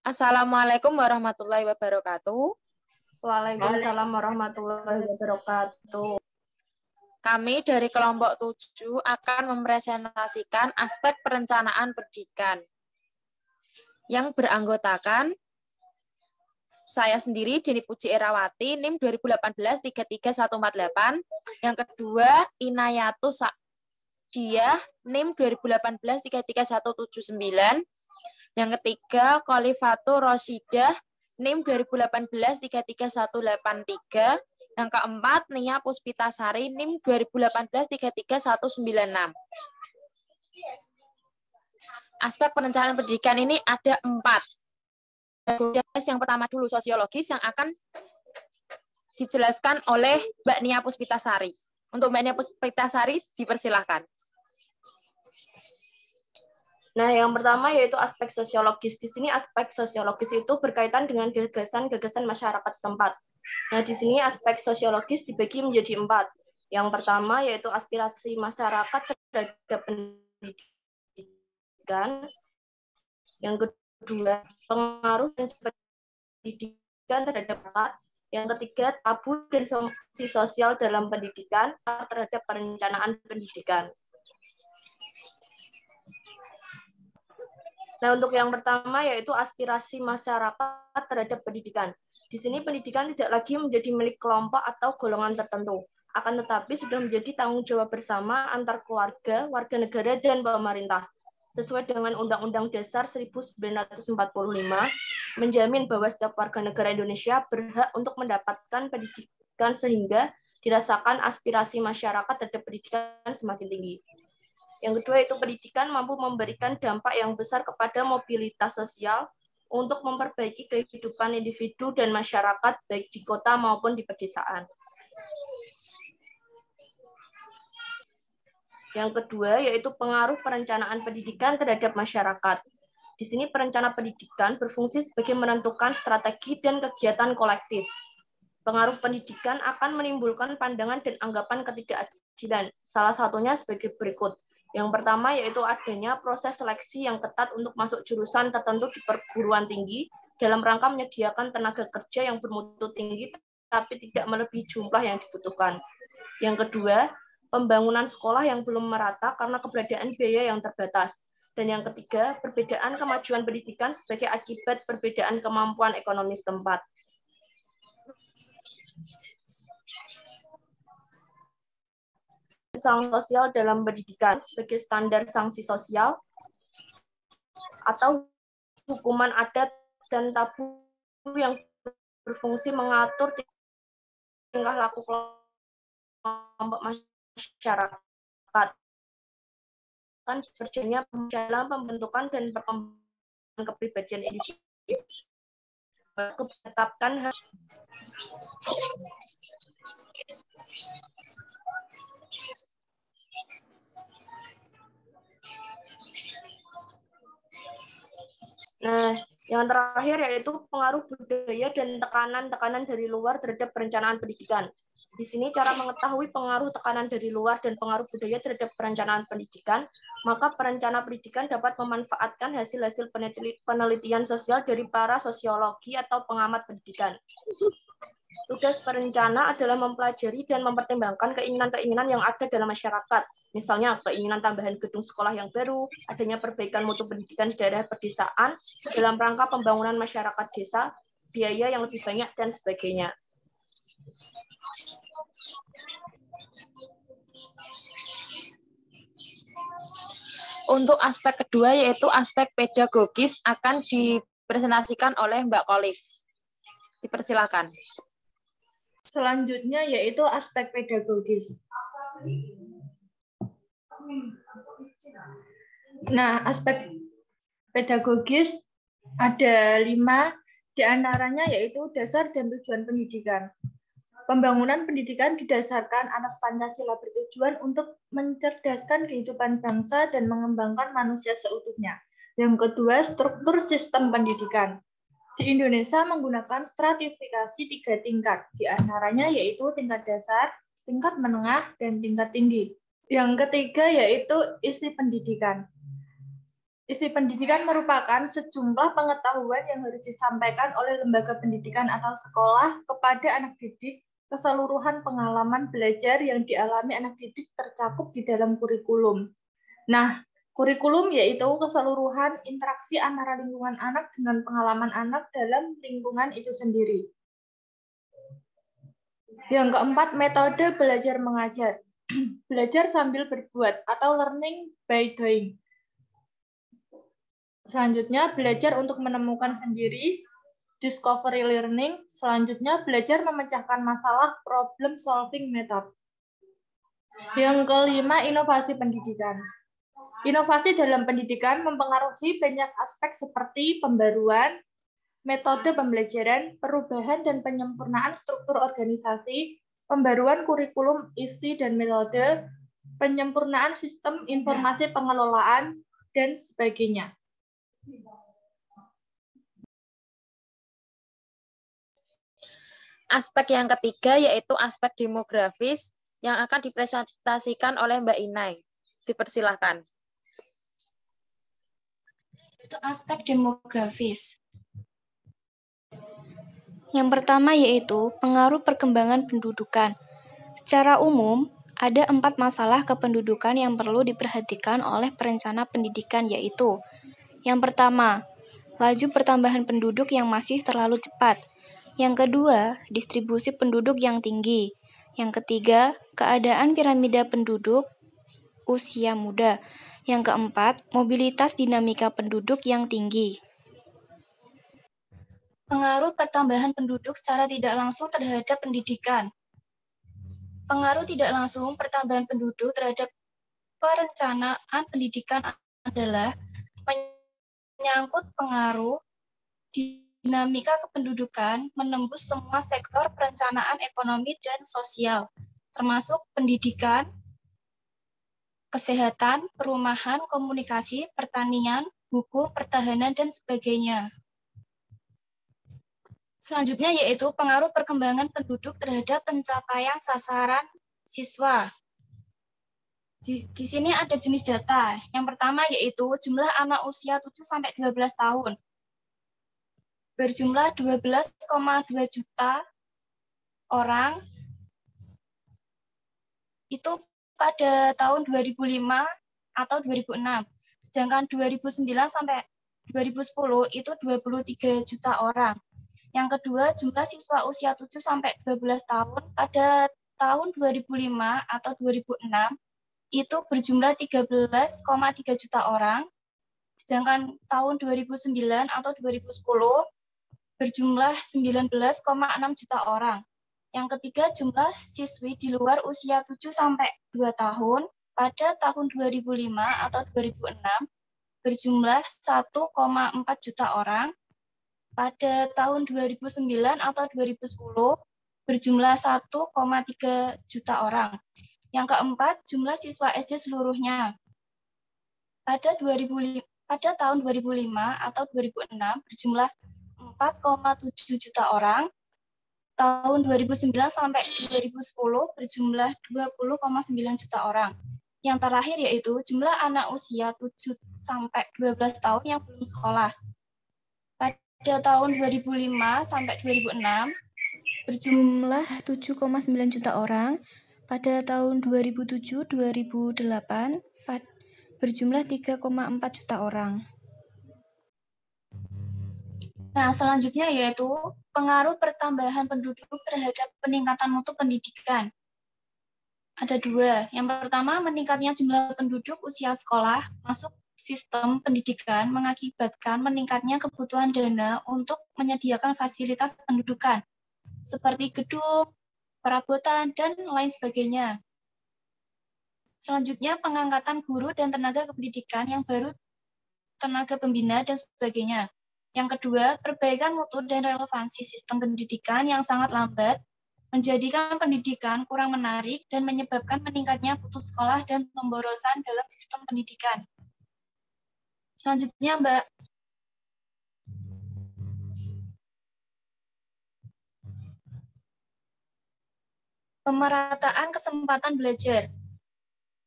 Assalamualaikum warahmatullahi wabarakatuh. Waalaikumsalam warahmatullahi wabarakatuh. Kami dari kelompok 7 akan mempresentasikan aspek perencanaan pendidikan yang beranggotakan saya sendiri, Deni Puji Erawati, NIM 2018-33148. Yang kedua, Inayatus Sa'diah, NIM 2018-33179. Yang ketiga, Khalifatul Rosyidah, NIM 2018-33183. Yang keempat, Nia Puspitasari, NIM 2018-33196. Aspek perencanaan pendidikan ini ada 4. Yang pertama dulu sosiologis yang akan dijelaskan oleh Mbak Nia Puspitasari. Untuk Mbak Nia Puspitasari dipersilahkan. Nah, yang pertama yaitu aspek sosiologis. Di sini aspek sosiologis itu berkaitan dengan gagasan-gagasan masyarakat setempat. Nah, di sini aspek sosiologis dibagi menjadi 4. Yang pertama yaitu aspirasi masyarakat terhadap pendidikan. Yang kedua, pengaruh dan pendidikan terhadap masyarakat. Yang ketiga, tabu dan sanksi sosial dalam pendidikan terhadap perencanaan pendidikan. Nah, untuk yang pertama yaitu aspirasi masyarakat terhadap pendidikan. Di sini pendidikan tidak lagi menjadi milik kelompok atau golongan tertentu, akan tetapi sudah menjadi tanggung jawab bersama antar keluarga, warga negara, dan pemerintah. Sesuai dengan Undang-Undang Dasar 1945, menjamin bahwa setiap warga negara Indonesia berhak untuk mendapatkan pendidikan sehingga dirasakan aspirasi masyarakat terhadap pendidikan semakin tinggi. Yang kedua itu pendidikan mampu memberikan dampak yang besar kepada mobilitas sosial untuk memperbaiki kehidupan individu dan masyarakat baik di kota maupun di pedesaan. Yang kedua yaitu pengaruh perencanaan pendidikan terhadap masyarakat. Di sini perencana pendidikan berfungsi sebagai menentukan strategi dan kegiatan kolektif. Pengaruh pendidikan akan menimbulkan pandangan dan anggapan ketidakadilan. Salah satunya sebagai berikut. Yang pertama yaitu adanya proses seleksi yang ketat untuk masuk jurusan tertentu di perguruan tinggi dalam rangka menyediakan tenaga kerja yang bermutu tinggi tapi tidak melebihi jumlah yang dibutuhkan. Yang kedua, pembangunan sekolah yang belum merata karena keberadaan biaya yang terbatas. Dan yang ketiga, perbedaan kemajuan pendidikan sebagai akibat perbedaan kemampuan ekonomi setempat. Sanksi sosial dalam pendidikan sebagai standar sanksi sosial atau hukuman adat dan tabu yang berfungsi mengatur tingkah laku kelompok masyarakat kan berjalannya dalam pembentukan dan perkembangan kepribadian individu menetapkan Nah, yang terakhir yaitu pengaruh budaya dan tekanan-tekanan dari luar terhadap perencanaan pendidikan. Di sini cara mengetahui pengaruh tekanan dari luar dan pengaruh budaya terhadap perencanaan pendidikan, maka perencana pendidikan dapat memanfaatkan hasil-hasil penelitian sosial dari para sosiologi atau pengamat pendidikan. Tugas perencana adalah mempelajari dan mempertimbangkan keinginan-keinginan yang ada dalam masyarakat. Misalnya keinginan tambahan gedung sekolah yang baru, adanya perbaikan mutu pendidikan di daerah pedesaan, dalam rangka pembangunan masyarakat desa, biaya yang lebih banyak, dan sebagainya. Untuk aspek kedua yaitu aspek pedagogis akan dipresentasikan oleh Mbak Kholif. Dipersilakan. Selanjutnya yaitu aspek pedagogis. Nah, aspek pedagogis ada 5, diantaranya yaitu dasar dan tujuan pendidikan. Pembangunan pendidikan didasarkan atas Pancasila bertujuan untuk mencerdaskan kehidupan bangsa dan mengembangkan manusia seutuhnya. Yang kedua, struktur sistem pendidikan. Di Indonesia menggunakan stratifikasi 3 tingkat, diantaranya yaitu tingkat dasar, tingkat menengah, dan tingkat tinggi. Yang ketiga yaitu isi pendidikan. Isi pendidikan merupakan sejumlah pengetahuan yang harus disampaikan oleh lembaga pendidikan atau sekolah kepada anak didik. Keseluruhan pengalaman belajar yang dialami anak didik tercakup di dalam kurikulum. Nah, kurikulum yaitu keseluruhan interaksi antara lingkungan anak dengan pengalaman anak dalam lingkungan itu sendiri. Yang keempat, metode belajar mengajar. Belajar sambil berbuat atau learning by doing. Selanjutnya, belajar untuk menemukan sendiri, discovery learning. Selanjutnya, belajar memecahkan masalah, problem solving method. Yang kelima, inovasi pendidikan. Inovasi dalam pendidikan mempengaruhi banyak aspek seperti pembaruan, metode pembelajaran, perubahan dan penyempurnaan struktur organisasi, pembaruan kurikulum, isi dan metode, penyempurnaan sistem informasi pengelolaan, dan sebagainya. Aspek yang ketiga yaitu aspek demografis yang akan dipresentasikan oleh Mbak Inai. Dipersilahkan. Itu aspek demografis. Yang pertama yaitu pengaruh perkembangan pendudukan. Secara umum, ada 4 masalah kependudukan yang perlu diperhatikan oleh perencana pendidikan yaitu: yang pertama, laju pertambahan penduduk yang masih terlalu cepat. Yang kedua, distribusi penduduk yang tinggi. Yang ketiga, keadaan piramida penduduk usia muda. Yang keempat, mobilitas dinamika penduduk yang tinggi. Pengaruh pertambahan penduduk secara tidak langsung terhadap pendidikan. Pengaruh tidak langsung pertambahan penduduk terhadap perencanaan pendidikan adalah menyangkut pengaruh dinamika kependudukan menembus semua sektor perencanaan ekonomi dan sosial, termasuk pendidikan, kesehatan, perumahan, komunikasi, pertanian, hukum, pertahanan, dan sebagainya. Selanjutnya yaitu pengaruh perkembangan penduduk terhadap pencapaian sasaran siswa. Di sini ada jenis data. Yang pertama yaitu jumlah anak usia 7-12 tahun. Berjumlah 12,2 juta orang. Itu pada tahun 2005 atau 2006. Sedangkan 2009 sampai 2010 itu 23 juta orang. Yang kedua, jumlah siswa usia 7-12 tahun pada tahun 2005 atau 2006 itu berjumlah 13,3 juta orang, sedangkan tahun 2009 atau 2010 berjumlah 19,6 juta orang. Yang ketiga, jumlah siswi di luar usia 7-2 tahun pada tahun 2005 atau 2006 berjumlah 1,4 juta orang. Pada tahun 2009 atau 2010 berjumlah 1,3 juta orang. Yang keempat, jumlah siswa SD seluruhnya. Pada tahun 2005 atau 2006 berjumlah 4,7 juta orang. Tahun 2009 sampai 2010 berjumlah 20,9 juta orang. Yang terakhir yaitu jumlah anak usia 7-12 tahun yang belum sekolah. Pada tahun 2005 sampai 2006 berjumlah 7,9 juta orang. Pada tahun 2007-2008 berjumlah 3,4 juta orang. Nah, selanjutnya yaitu pengaruh pertambahan penduduk terhadap peningkatan mutu pendidikan. Ada 2. Yang pertama, meningkatnya jumlah penduduk usia sekolah masuk sistem pendidikan mengakibatkan meningkatnya kebutuhan dana untuk menyediakan fasilitas pendidikan, seperti gedung, perabotan, dan lain sebagainya. Selanjutnya, pengangkatan guru dan tenaga kependidikan yang baru, tenaga pembina, dan sebagainya. Yang kedua, perbaikan mutu dan relevansi sistem pendidikan yang sangat lambat, menjadikan pendidikan kurang menarik dan menyebabkan meningkatnya putus sekolah dan pemborosan dalam sistem pendidikan. Selanjutnya, Mbak. Pemerataan kesempatan belajar.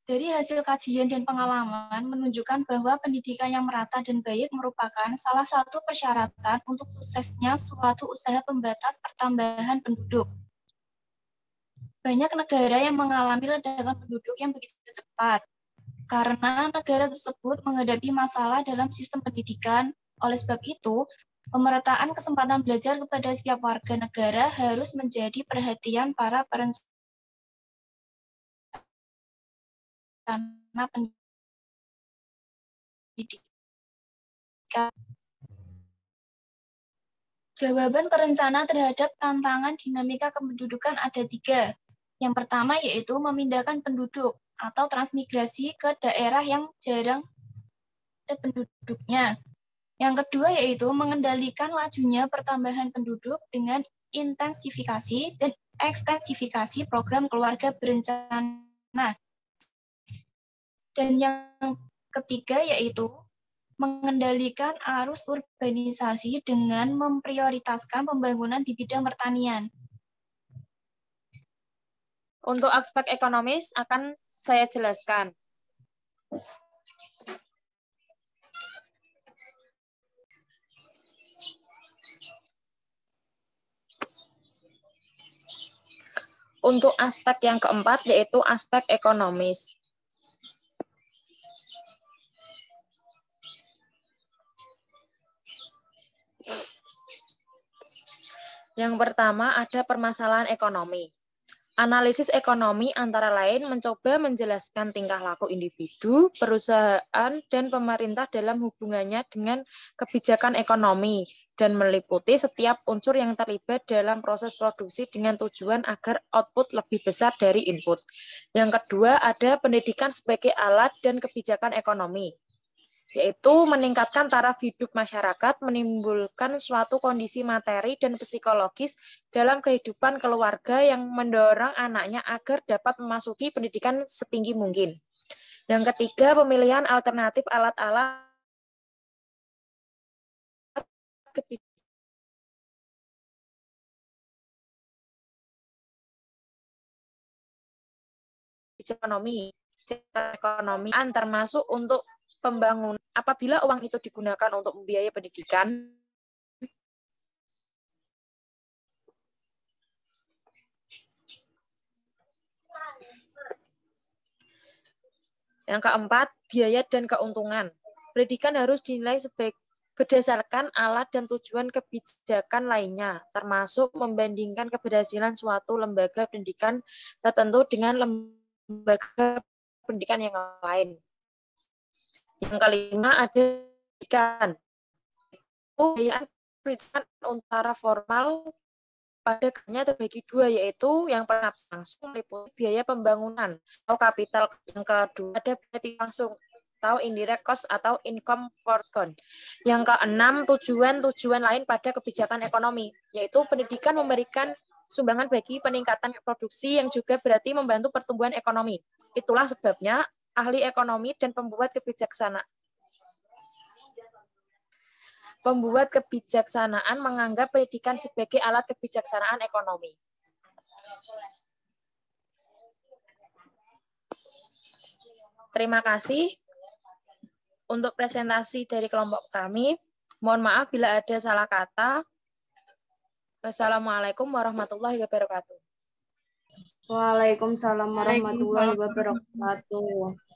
Dari hasil kajian dan pengalaman menunjukkan bahwa pendidikan yang merata dan baik merupakan salah satu persyaratan untuk suksesnya suatu usaha pembatas pertambahan penduduk. Banyak negara yang mengalami ledakan penduduk yang begitu cepat, karena negara tersebut menghadapi masalah dalam sistem pendidikan. Oleh sebab itu, pemerataan kesempatan belajar kepada setiap warga negara harus menjadi perhatian para perencana pendidikan. Jawaban perencana terhadap tantangan dinamika kependudukan ada 3. Yang pertama yaitu memindahkan penduduk atau transmigrasi ke daerah yang jarang ada penduduknya. Yang kedua yaitu mengendalikan lajunya pertambahan penduduk dengan intensifikasi dan ekstensifikasi program keluarga berencana. Dan yang ketiga yaitu mengendalikan arus urbanisasi dengan memprioritaskan pembangunan di bidang pertanian. Untuk aspek ekonomis akan saya jelaskan. Untuk aspek yang keempat yaitu aspek ekonomis. Yang pertama ada permasalahan ekonomi. Analisis ekonomi antara lain mencoba menjelaskan tingkah laku individu, perusahaan, dan pemerintah dalam hubungannya dengan kebijakan ekonomi dan meliputi setiap unsur yang terlibat dalam proses produksi dengan tujuan agar output lebih besar dari input. Yang kedua ada pendidikan sebagai alat dan kebijakan ekonomi, yaitu meningkatkan taraf hidup masyarakat, menimbulkan suatu kondisi materi dan psikologis dalam kehidupan keluarga yang mendorong anaknya agar dapat memasuki pendidikan setinggi mungkin. Yang ketiga, pemilihan alternatif alat-alat kebijakan ekonomi termasuk untuk pembangunan. Apabila uang itu digunakan untuk membiayai pendidikan, yang keempat, biaya dan keuntungan. Pendidikan harus dinilai berdasarkan alat dan tujuan kebijakan lainnya, termasuk membandingkan keberhasilan suatu lembaga pendidikan tertentu dengan lembaga pendidikan yang lain. Yang kelima ada pendidikan. Biaya pendidikan antara formal pada terbagi 2, yaitu yang pertama langsung meliputi biaya pembangunan atau kapital. Yang kedua ada biaya langsung atau indirect cost atau income foregone. Yang keenam tujuan lain pada kebijakan ekonomi, yaitu pendidikan memberikan sumbangan bagi peningkatan produksi yang juga berarti membantu pertumbuhan ekonomi. Itulah sebabnya ahli ekonomi dan pembuat kebijaksanaan menganggap pendidikan sebagai alat kebijaksanaan ekonomi. Terima kasih untuk presentasi dari kelompok kami. Mohon maaf bila ada salah kata. Wassalamualaikum warahmatullahi wabarakatuh. Waalaikumsalam warahmatullahi wabarakatuh.